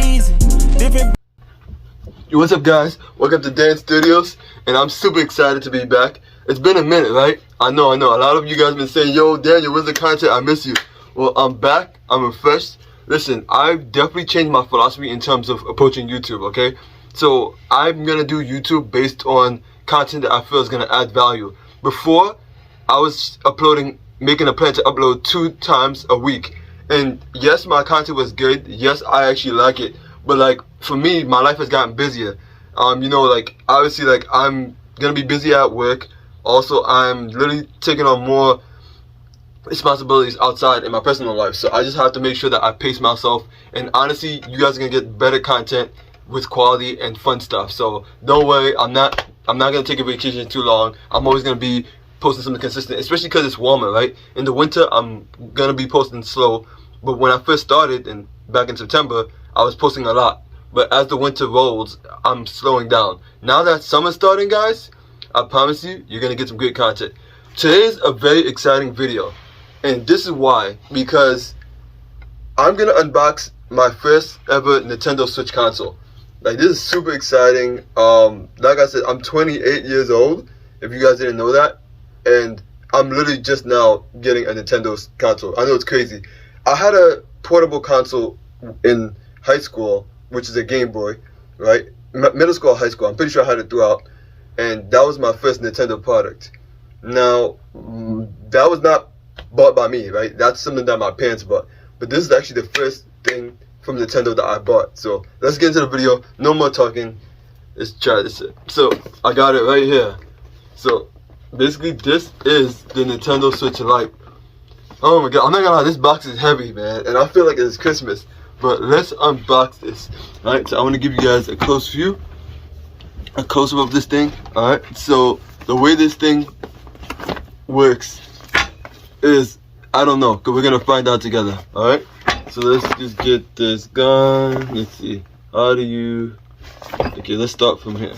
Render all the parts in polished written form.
crazy. Different. What's up, guys? Welcome to Dan Studios, and I'm super excited to be back. It's been a minute, right? I know. A lot of you guys been saying, yo, Daniel, where's the content? I miss you. Well, I'm back. I'm refreshed. Listen, I've definitely changed my philosophy in terms of approaching YouTube, okay? So I'm gonna do YouTube based on content that I feel is gonna add value. Before, I was making a plan to upload 2 times a week. And yes, my content was good. Yes, I actually like it. But like, for me, my life has gotten busier. Like, obviously, like, I'm gonna be busy at work. Also, I'm literally taking on more responsibilities outside in my personal life. So I just have to make sure that I pace myself. And honestly, you guys are gonna get better content with quality and fun stuff. So don't worry, I'm not gonna take a vacation too long. I'm always gonna be posting something consistent, especially because it's warmer, right? In the winter, I'm gonna be posting slow. But when I first started, and back in September, I was posting a lot. But as the winter rolls, I'm slowing down. Now that summer's starting, guys, I promise you, you're gonna get some great content. Today's a very exciting video, and this is why. Because I'm gonna unbox my first ever Nintendo Switch console. Like, this is super exciting. Like I said, I'm 28 years old, if you guys didn't know that, and I'm literally just now getting a Nintendo console. I know it's crazy. I had a portable console in high school, which is a Game Boy, right? Middle school, high school. I'm pretty sure I had it throughout. And that was my first Nintendo product. Now, that was not bought by me, right? That's something that my parents bought. But this is actually the first thing from Nintendo that I bought. So let's get into the video. No more talking. Let's try this shit. So I got it right here. So basically, this is the Nintendo Switch Lite. Oh my god, I'm not gonna lie, this box is heavy, man. And I feel like it's Christmas. But let's unbox this. Alright, so I want to give you guys a close view. A close-up of this thing. Alright, so the way this thing works is, I don't know, because we're going to find out together. Alright, so let's just get this going. Let's see, how do you, okay, let's start from here.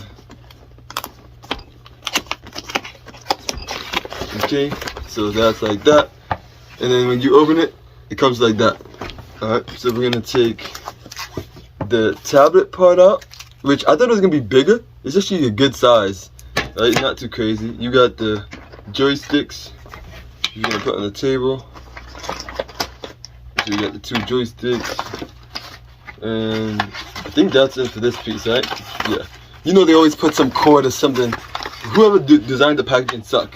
Okay, so that's like that. And then when you open it, it comes like that. Alright, so we're going to take the tablet part out, which I thought it was going to be bigger. It's actually a good size, right? Not too crazy. You got the joysticks you're going to put on the table. So you got the 2 joysticks. And I think that's it for this piece, right? Yeah. You know they always put some cord or something. Whoever designed the packaging suck.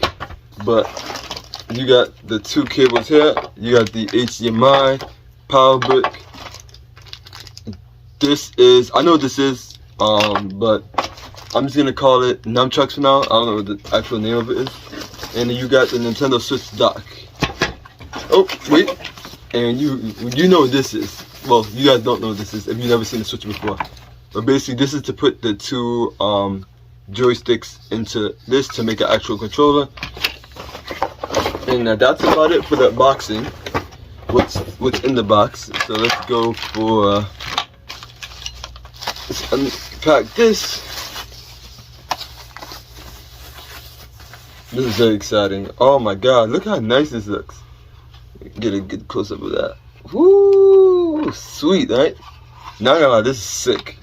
But you got the 2 cables here. You got the HDMI, power brick. This is, I know what this is, but I'm just gonna call it nunchucks for now. I don't know what the actual name of it is. And then you got the Nintendo Switch dock. Oh wait, and you know what this is. Well, you guys don't know what this is if you've never seen the Switch before. But basically, this is to put the 2 joysticks into this to make an actual controller. And that's about it for the unboxing. What's in the box? So let's go for. Let's unpack this. This is very exciting. Oh my god, look how nice this looks. Get a good close up of that. Woo! Sweet, right? Not gonna lie, this is sick.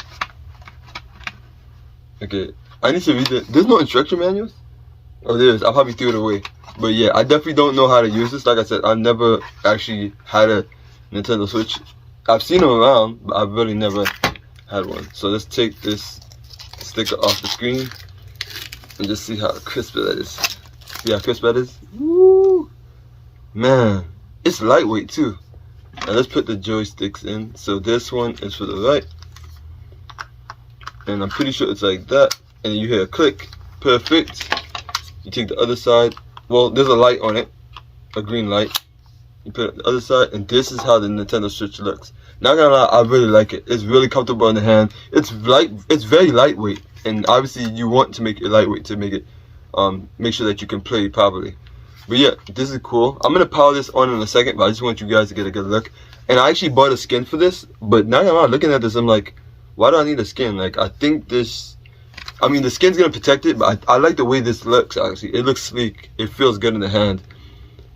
Okay, I need to read it. There's no instruction manuals? Oh, there is. I probably threw it away. But yeah, I definitely don't know how to use this. Like I said, I've never actually had a Nintendo Switch. I've seen them around, but I've really never had one. So let's take this sticker off the screen and just see how crisp that is. See how crisp that is? Woo! Man, it's lightweight too. Now let's put the joysticks in. So this one is for the right. And I'm pretty sure it's like that. And you hear a click. Perfect. You take the other side. Well, there's a light on it. A green light. You put it on the other side. And this is how the Nintendo Switch looks. Not gonna lie, I really like it. It's really comfortable in the hand. It's very lightweight. And obviously you want to make it lightweight to make it make sure that you can play properly. But yeah, this is cool. I'm gonna power this on in a second, but I just want you guys to get a good look. And I actually bought a skin for this, but not gonna lie, looking at this, I'm like, why do I need a skin? Like, I think this, I mean, the skin's gonna protect it, but I like the way this looks. Actually, it looks sleek. It feels good in the hand.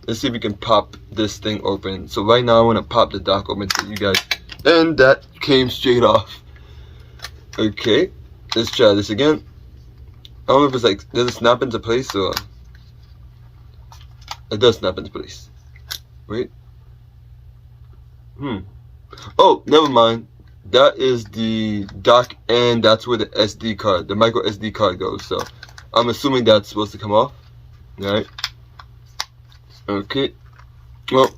Let's see if we can pop this thing open. So right now I want to pop the dock open so you guys and that came straight off. Okay, let's try this again. I don't know if it's like, does it snap into place or it does snap into place. Wait. Oh, never mind. That is the dock, and that's where the SD card, the micro SD card goes. So I'm assuming that's supposed to come off. Alright. Okay. Well,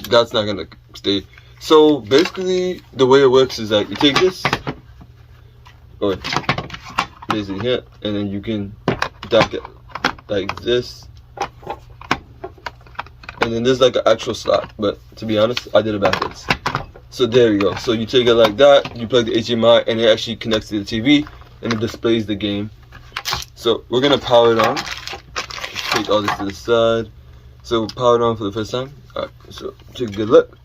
that's not gonna stay. So basically, the way it works is that you take this, or place it here, and then you can dock it like this. And then there's like an actual slot, but to be honest, I did it backwards. So there you go. So you take it like that, you plug the HDMI, and it actually connects to the TV, and it displays the game. So we're gonna power it on. Take all this to the side. So power it on for the first time. Alright, so take a good look.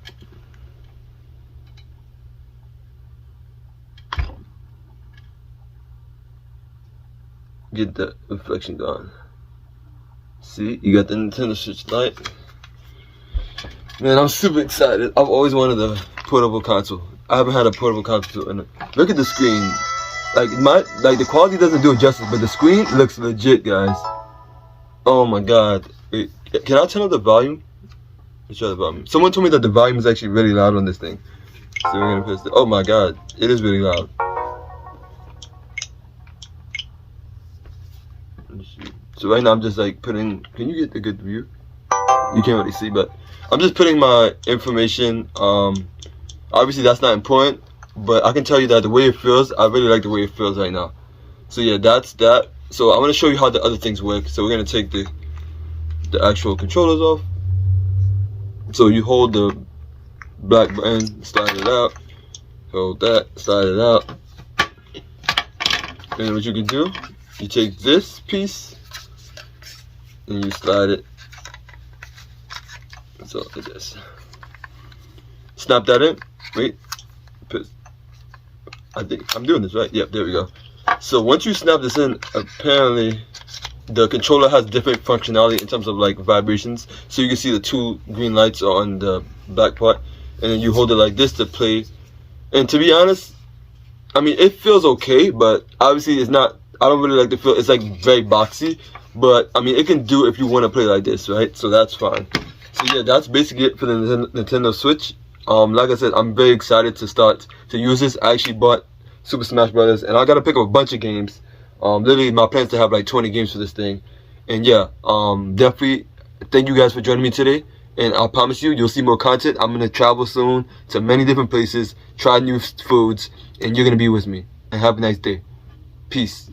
Get the reflection gone. See, you got the Nintendo Switch Lite. Man, I'm super excited. I've always wanted a portable console. I haven't had a portable console, and look at the screen. Like the quality doesn't do it justice, but the screen looks legit, guys. Oh my god. Wait, can I turn up the volume? Let's try the volume. Someone told me that the volume is actually really loud on this thing. So we're gonna press it. Oh my god, it is really loud. So right now I'm just like putting, can you get a good view? You can't really see, but I'm just putting my information. Obviously that's not important, but I can tell you that the way it feels, I really like the way it feels right now. So yeah, that's that. So I'm gonna show you how the other things work. So we're gonna take the actual controllers off. So you hold the black button, slide it out, hold that, slide it out, and what you can do, you take this piece and you slide it. So like this. Snap that in. Wait. I think I'm doing this right. Yep, there we go. So once you snap this in, apparently the controller has different functionality in terms of like vibrations. So you can see the two green lights on the back part, and then you hold it like this to play. And to be honest, I mean, it feels okay, but obviously it's not, I don't really like the feel. It's like very boxy, but I mean, it can do if you want to play like this, right? So that's fine. So yeah, that's basically it for the Nintendo Switch. Like I said, I'm very excited to start to use this. I actually bought Super Smash Brothers, and I gotta pick up a bunch of games. Literally, my plan is to have like 20 games for this thing. And yeah, definitely thank you guys for joining me today. And I promise you, you'll see more content. I'm gonna travel soon to many different places, try new foods, and you're gonna be with me. And have a nice day. Peace.